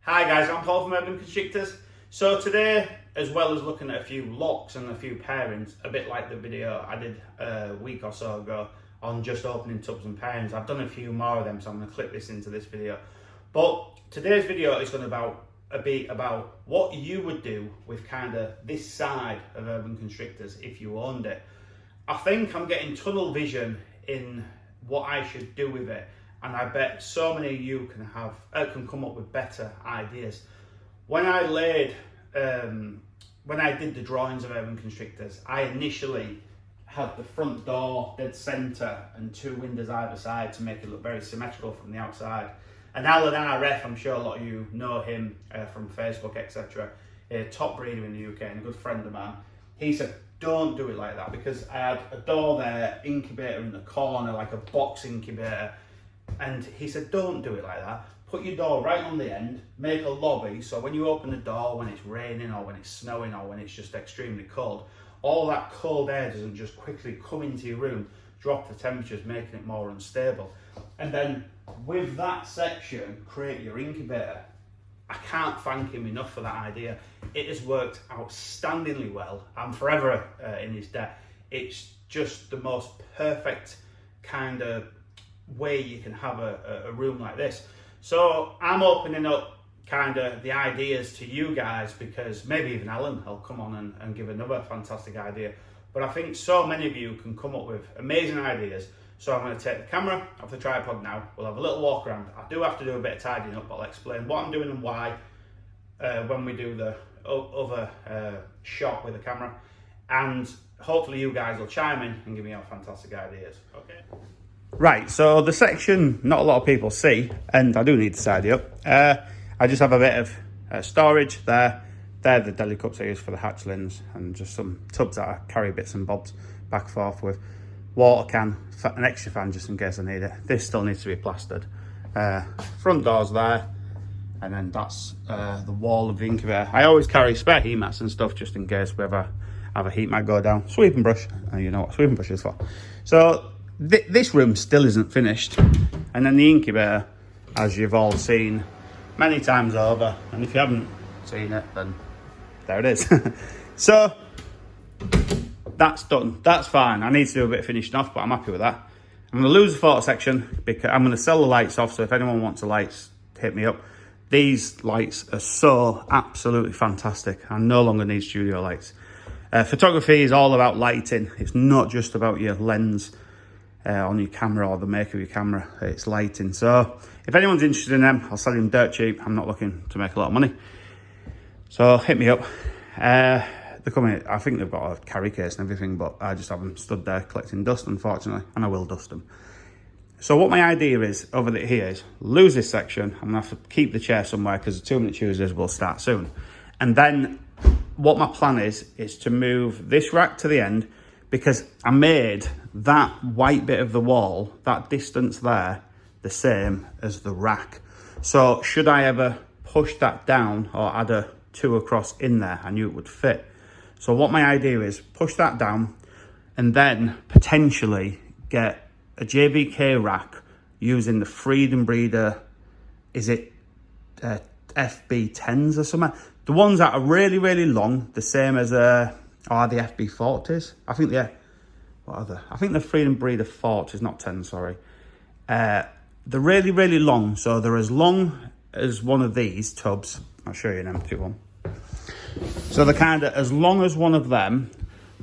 Hi guys, I'm Paul from Constrictors. So today, as well as looking at a few locks and a few pairings, a bit like the video I did a week or so ago on just opening tubs and pairings, I've done a few more of them, so I'm going to clip this into this video. But today's video is going to be about what you would do with kind of this side of Urban Constrictors if you owned it. I think I'm getting tunnel vision in what I should do with it, and I bet so many of you can come up with better ideas. When I did the drawings of Urban Constrictors, I initially had the front door dead centre and two windows either side to make it look very symmetrical from the outside. And Alan RF, I'm sure a lot of you know him from Facebook, etc. A top breeder in the UK and a good friend of mine. He said, don't do it like that, because I had a door there, incubator in the corner, like a box incubator. And he said, don't do it like that. Put your door right on the end, make a lobby, so when you open the door, when it's raining or when it's snowing or when it's just extremely cold, all that cold air doesn't just quickly come into your room, drop the temperatures, making it more unstable. And then with that section, create your incubator. I can't thank him enough for that idea. It has worked outstandingly well. I'm forever in his debt. It's just the most perfect kind of way you can have a room like this. So I'm opening up kind of the ideas to you guys, because maybe even Alan will come on and give another fantastic idea. But I think so many of you can come up with amazing ideas. So I'm going to take the camera off the tripod now. We'll have a little walk around. I do have to do a bit of tidying up, but I'll explain what I'm doing and why when we do the other shot with the camera. And hopefully you guys will chime in and give me your fantastic ideas. Okay. Right, so the section not a lot of people see, and I do need to tidy up. I just have a bit of storage there. They're the deli cups I use for the hatchlings, and just some tubs that I carry bits and bobs back and forth with. Water can, an extra fan just in case I need it. This still needs to be plastered. Front door's there, and then that's the wall of the incubator. I always carry spare heat mats and stuff just in case we ever have a heat mat go down. Sweeping brush, you know what sweeping brush is for. So this room still isn't finished, and then the incubator, as you've all seen many times over, and if you haven't seen it, then there it is. So that's done, that's fine. I need to do a bit of finishing off, but I'm happy with that. I'm going to lose the photo section because I'm going to sell the lights off, so if anyone wants the lights, hit me up. These lights are so absolutely fantastic. I no longer need studio lights. Photography is all about lighting. It's not just about your lens on your camera or the make of your camera, it's lighting. So if anyone's interested in them, I'll sell them dirt cheap. I'm not looking to make a lot of money, so hit me up. They're coming, I think they've got a carry case and everything, but I just have them stood there collecting dust, unfortunately, and I will dust them. So what my idea is over here is lose this section. I'm gonna have to keep the chair somewhere because the 2 Minute Tuesdays will start soon. And then what my plan is to move this rack to the end, because I made that white bit of the wall, that distance there, the same as the rack. So should I ever push that down or add a 2 across in there, I knew it would fit. So what my idea is, push that down and then potentially get a JVK rack using the Freedom Breeder, is it FB10s or something? The ones that are really, really long, the same as the FB40s. I think what are they? I think the Freedom Breeder 40s, not 10, sorry. They're really, really long, so they're as long as one of these tubs. I'll show you an empty one. So they're kind of as long as one of them,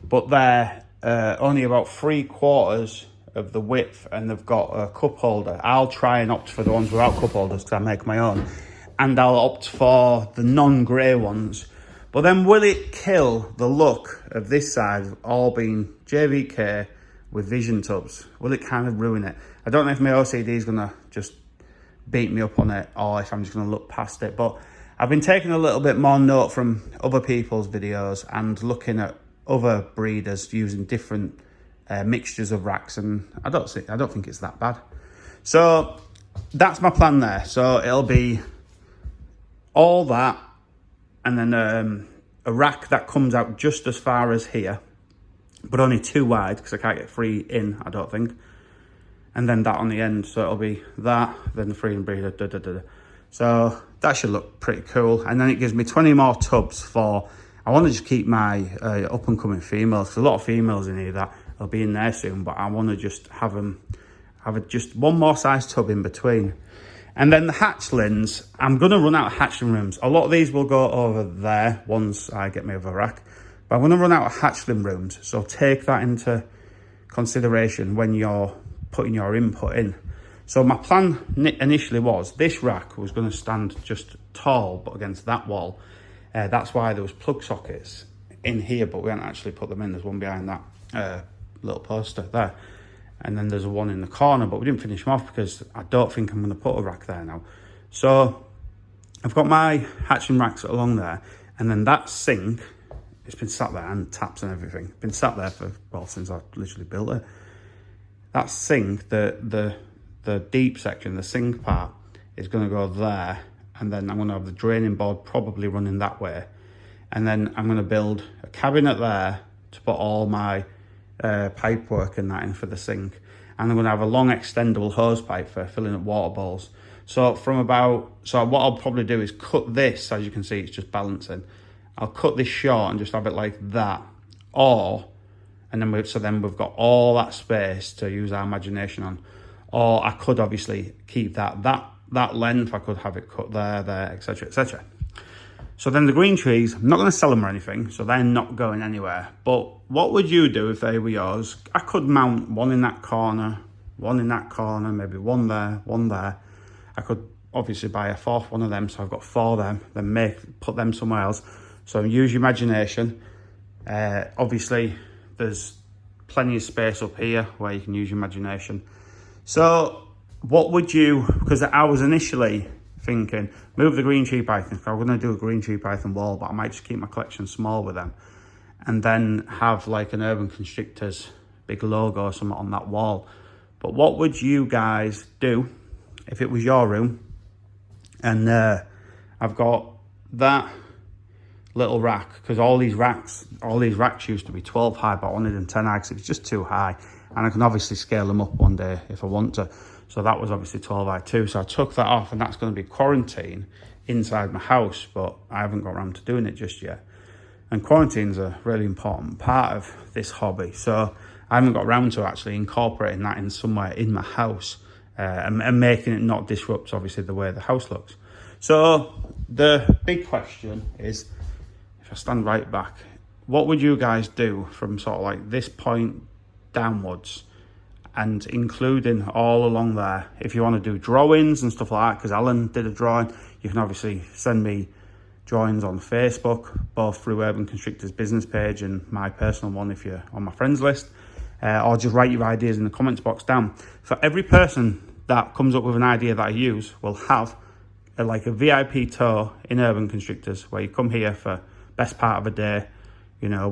but they're only about 3/4 of the width, and they've got a cup holder. I'll try and opt for the ones without cup holders because I make my own, and I'll opt for the non-grey ones. But then will it kill the look of this side all being JVK with vision tubs? Will it kind of ruin it? I don't know if my OCD is going to just beat me up on it, or if I'm just going to look past it, but I've been taking a little bit more note from other people's videos and looking at other breeders using different mixtures of racks, and I don't think it's that bad. So that's my plan there. So it'll be all that, and then a rack that comes out just as far as here, but only 2 wide because I can't get 3 in, I don't think. And then that on the end, so it'll be that, then the Freedom Breeder, So that should look pretty cool. And then it gives me 20 more tubs for, I want to just keep my up and coming females, because a lot of females in here that will be in there soon, but I want to just have them, just one more size tub in between. And then the hatchlings, I'm going to run out of hatchling rooms. A lot of these will go over there once I get my other rack, but I'm going to run out of hatchling rooms. So take that into consideration when you're putting your input in. So my plan initially was this rack was going to stand just tall, but against that wall. That's why there was plug sockets in here, but we haven't actually put them in. There's one behind that little poster there. And then there's one in the corner, but we didn't finish them off because I don't think I'm going to put a rack there now. So I've got my hatching racks along there, and then that sink, it's been sat there, and taps and everything. Been sat there for, well, since I literally built it. That sink, the deep section, the sink part, is going to go there, and then I'm going to have the draining board probably running that way. And then I'm going to build a cabinet there to put all my pipe work and that in for the sink. And I'm going to have a long extendable hose pipe for filling up water bowls. So what I'll probably do is cut this, as you can see, it's just balancing. I'll cut this short and just have it like that. And then we've got all that space to use our imagination on. Or I could obviously keep that length, I could have it cut there, etc, etc. So then the green trees, I'm not going to sell them or anything, so they're not going anywhere. But what would you do if they were yours? I could mount one in that corner, maybe one there, one there. I could obviously buy a fourth one of them, so I've got 4 of them, then put them somewhere else. So use your imagination. Obviously, there's plenty of space up here where you can use your imagination. So what would you, because I was initially thinking, move the green tree pythons. I'm going to do a green tree python wall, but I might just keep my collection small with them. And then have like an Urban Constrictors big logo or something on that wall. But what would you guys do if it was your room? And I've got that little rack, because all these racks used to be 12 high, but I wanted them 10 high because it was just too high. And I can obviously scale them up one day if I want to. So that was obviously 12 by 2. So I took that off, and that's going to be quarantine inside my house, but I haven't got around to doing it just yet. And quarantine's a really important part of this hobby. So I haven't got around to actually incorporating that in somewhere in my house and making it not disrupt, obviously, the way the house looks. So the big question is, if I stand right back, what would you guys do from sort of like this point downwards, and including all along there? If you want to do drawings and stuff like that, because Alan did a drawing, you can obviously send me drawings on Facebook, both through Urban Constrictors business page and my personal one if you're on my friends list, or just write your ideas in the comments box down. For every person that comes up with an idea that I use, will have like a VIP tour in Urban Constrictors, where you come here for best part of a day. You know,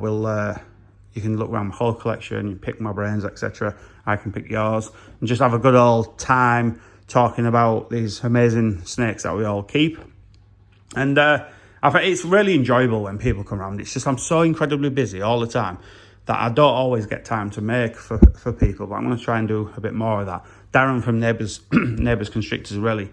you can look around my whole collection, you pick my brains, etc. I can pick yours, and just have a good old time talking about these amazing snakes that we all keep. And I think it's really enjoyable when people come around. It's just I'm so incredibly busy all the time that I don't always get time to make for people, but I'm going to try and do a bit more of that. Darren from Neighbours Constrictors really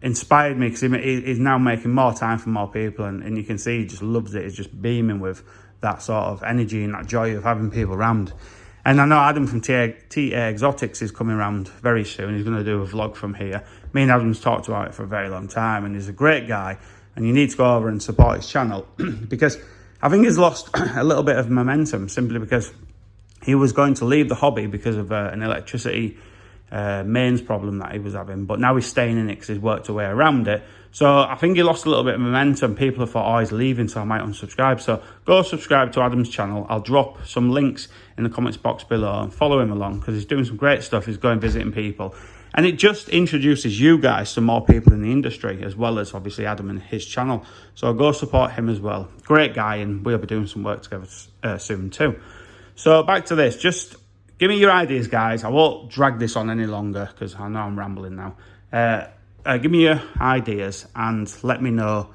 inspired me, because he's now making more time for more people, and you can see he just loves it. He's just beaming with that sort of energy and that joy of having people around. And I know Adam from T.A Exotics is coming around very soon. He's going to do a vlog from here. Me and Adam's talked about it for a very long time, and he's a great guy, and you need to go over and support his channel because I think he's lost a little bit of momentum, simply because he was going to leave the hobby because of an electricity mains problem that he was having, but now he's staying in it because he's worked a way around it. So I think he lost a little bit of momentum. People have thought, oh, he's leaving, so I might unsubscribe. So go subscribe to Adam's channel. I'll drop some links in the comments box below and follow him along, because he's doing some great stuff. He's going visiting people, and it just introduces you guys to more people in the industry, as well as obviously Adam and his channel. So go support him as well. Great guy, and we'll be doing some work together soon too. So back to this, just give me your ideas, guys. I won't drag this on any longer because I know I'm rambling now. Give me your ideas and let me know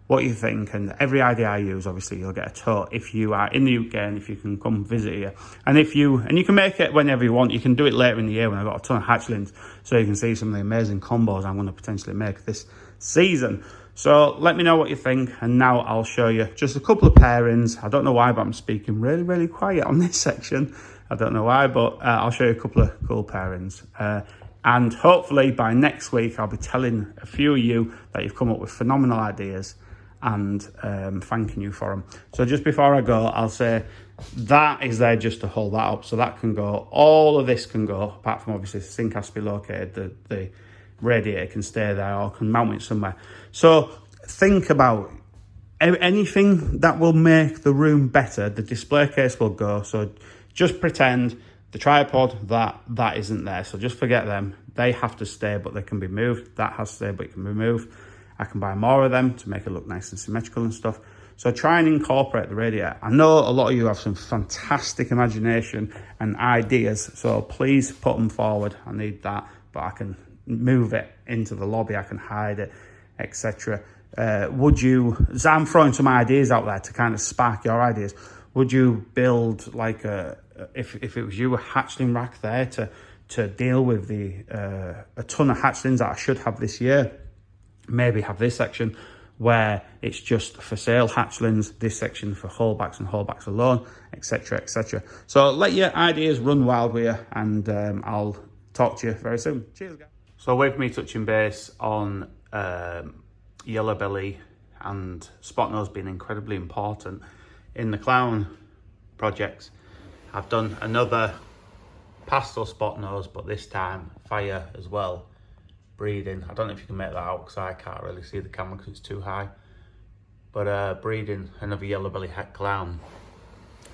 what you think. And every idea I use, obviously, you'll get a tour if you are in the UK and if you can come visit here. And you can make it whenever you want. You can do it later in the year when I've got a ton of hatchlings, so you can see some of the amazing combos I'm going to potentially make this season. So let me know what you think, and now I'll show you just a couple of pairings. I don't know why, but I'm speaking really quiet on this section. I don't know why, but I'll show you a couple of cool pairings. And hopefully by next week, I'll be telling a few of you that you've come up with phenomenal ideas and thanking you for them. So just before I go, I'll say that is there just to hold that up. So that can go, all of this can go, apart from obviously the sink has to be located, the radiator can stay there or can mount it somewhere. So think about anything that will make the room better. The display case will go. So just pretend the tripod, that isn't there. So just forget them. They have to stay, but they can be moved. That has to stay, but it can be moved. I can buy more of them to make it look nice and symmetrical and stuff. So try and incorporate the radiator. I know a lot of you have some fantastic imagination and ideas, so please put them forward. I need that, but I can move it into the lobby, I can hide it, etc. Would you, so I'm throwing some ideas out there to kind of spark your ideas. Would you build like if it was you, a hatchling rack there to deal with a ton of hatchlings that I should have this year? Maybe have this section where it's just for sale hatchlings, this section for wholebacks and wholebacks alone, etc, etc. So let your ideas run wild with you, and I'll talk to you very soon. Cheers, guys. So with me touching base on yellow belly and spot nose being incredibly important in the clown projects, I've done another pastel spot nose, but this time fire as well, breeding. I don't know if you can make that out because I can't really see the camera because it's too high, but breeding another yellow belly het clown.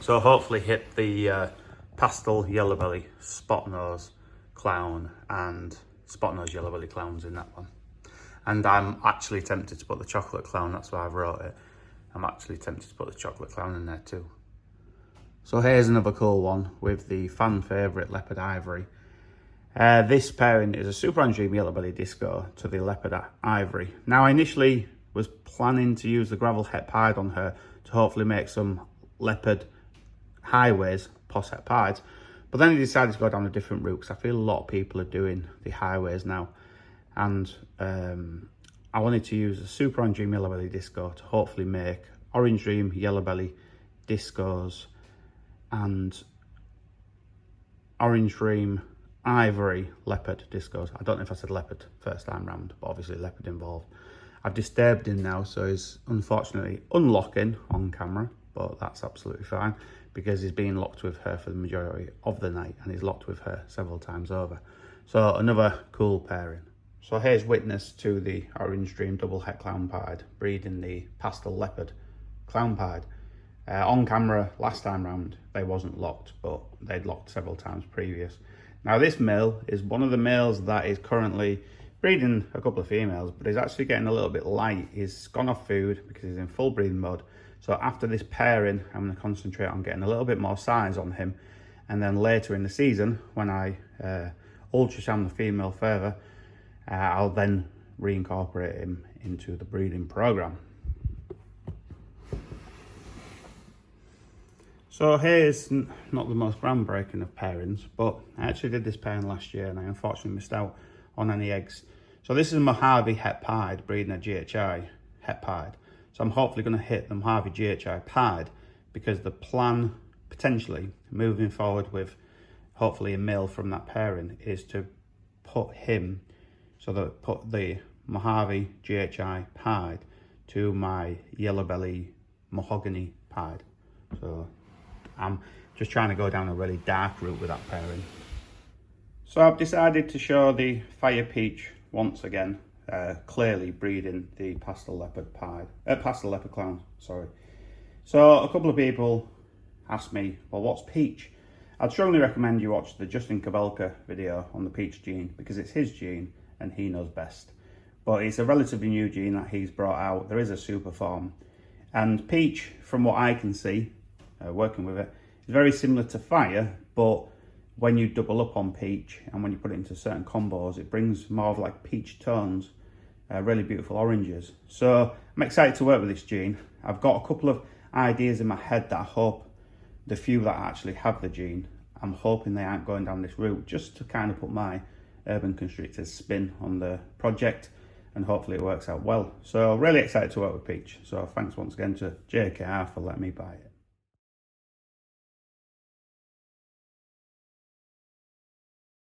So hopefully hit the pastel yellow belly spot nose clown and spot nose yellow belly clowns in that one. And I'm actually tempted to put the chocolate clown, that's why I've wrote it. I'm actually tempted to put the chocolate clown in there too. So here's another cool one with the fan favourite leopard ivory. This pairing is a Super Orange Dream Yellow Belly Disco to the leopard ivory. Now I initially was planning to use the gravel het pied on her to hopefully make some leopard highways, post het pieds, but then I decided to go down a different route because I feel a lot of people are doing the highways now, and I wanted to use a Super Orange Dream Yellow Belly Disco to hopefully make Orange Dream Yellow Belly Discos and Orange Dream Ivory Leopard Discos. I don't know if I said leopard first time round, but obviously leopard involved. I've disturbed him now, so he's unfortunately unlocking on camera, but that's absolutely fine because he's been locked with her for the majority of the night, and he's locked with her several times over. So another cool pairing. So here's witness to the Orange Dream double het clown pied breeding the pastel leopard clown pied. On camera last time round they wasn't locked, but they'd locked several times previous. Now this male is one of the males that is currently breeding a couple of females, but he's actually getting a little bit light. He's gone off food because he's in full breeding mode. So after this pairing, I'm going to concentrate on getting a little bit more size on him, and then later in the season when I ultrasound the female further, I'll then reincorporate him into the breeding program. So here's not the most groundbreaking of pairings, but I actually did this pairing last year and I unfortunately missed out on any eggs. So this is a Mojave het pied breeding a GHI het pied. So I'm hopefully going to hit the Mojave GHI pied because the plan potentially moving forward with hopefully a male from that pairing is to put him, so that put the Mojave GHI pied to my yellow belly mahogany pied. So I'm just trying to go down a really dark route with that pairing. So I've decided to show the Fire Peach once again, clearly breeding the pastel leopard clown, sorry. So a couple of people asked me, well, what's Peach? I'd strongly recommend you watch the Justin Kabelka video on the Peach gene because it's his gene and he knows best. But it's a relatively new gene that he's brought out. There is a super form. And Peach, from what I can see, working with it, is very similar to Fire, but when you double up on Peach and when you put it into certain combos, it brings more of like peach tones, really beautiful oranges. So I'm excited to work with this gene. I've got a couple of ideas in my head that I hope the few that actually have the gene, I'm hoping they aren't going down this route, just to kind of put my urban constrictors spin on the project. and hopefully it works out well. So really excited to work with Peach. So thanks once again to JKR for letting me buy it.